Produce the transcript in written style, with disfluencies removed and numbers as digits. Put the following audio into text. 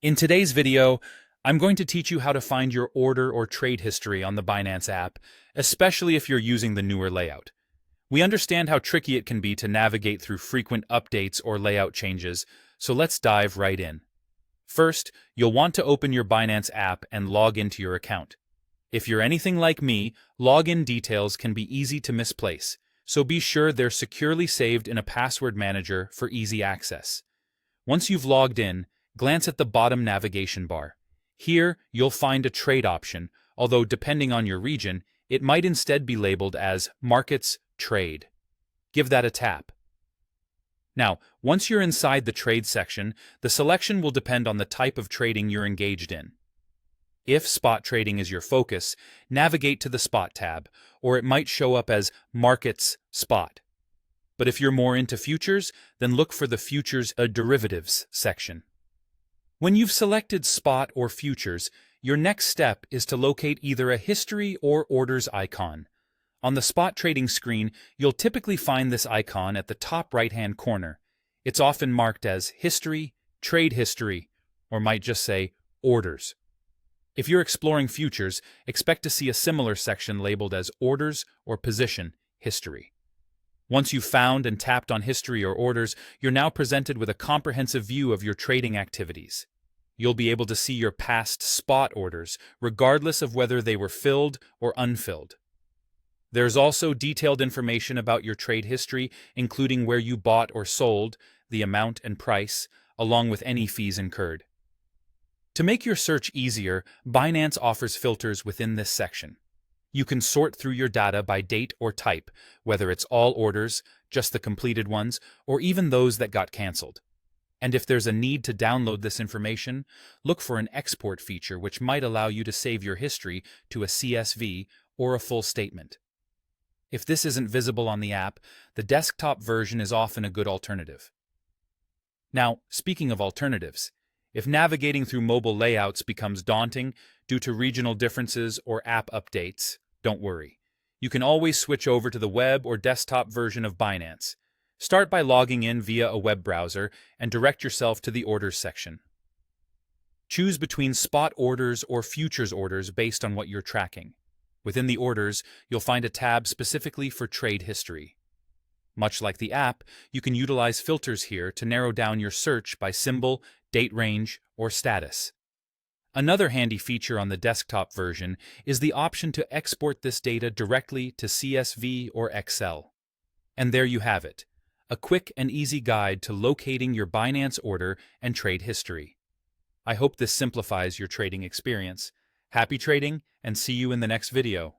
In today's video, I'm going to teach you how to find your order or trade history on the Binance app, especially if you're using the newer layout. We understand how tricky it can be to navigate through frequent updates or layout changes, so let's dive right in. First, you'll want to open your Binance app and log into your account. If you're anything like me, login details can be easy to misplace, so be sure they're securely saved in a password manager for easy access. Once you've logged in, glance at the bottom navigation bar. Here, you'll find a trade option, although depending on your region, it might instead be labeled as Markets Trade. Give that a tap. Now, once you're inside the trade section, the selection will depend on the type of trading you're engaged in. If spot trading is your focus, navigate to the Spot tab, or it might show up as Markets Spot. But if you're more into futures, then look for the Futures Derivatives section. When you've selected Spot or Futures, your next step is to locate either a History or Orders icon. On the spot trading screen, you'll typically find this icon at the top right-hand corner. It's often marked as History, Trade History, or might just say Orders. If you're exploring futures, expect to see a similar section labeled as Orders or Position History. Once you've found and tapped on History or Orders, you're now presented with a comprehensive view of your trading activities. You'll be able to see your past spot orders, regardless of whether they were filled or unfilled. There's also detailed information about your trade history, including where you bought or sold, the amount and price, along with any fees incurred. To make your search easier, Binance offers filters within this section. You can sort through your data by date or type, whether it's all orders, just the completed ones, or even those that got canceled. And if there's a need to download this information, look for an export feature which might allow you to save your history to a CSV or a full statement. If this isn't visible on the app, the desktop version is often a good alternative. Now, speaking of alternatives, if navigating through mobile layouts becomes daunting due to regional differences or app updates, don't worry. You can always switch over to the web or desktop version of Binance. Start by logging in via a web browser and direct yourself to the Orders section. Choose between spot orders or futures orders based on what you're tracking. Within the orders, you'll find a tab specifically for trade history. Much like the app, you can utilize filters here to narrow down your search by symbol, date range, or status. Another handy feature on the desktop version is the option to export this data directly to CSV or Excel. And there you have it, a quick and easy guide to locating your Binance order and trade history. I hope this simplifies your trading experience. Happy trading, and see you in the next video.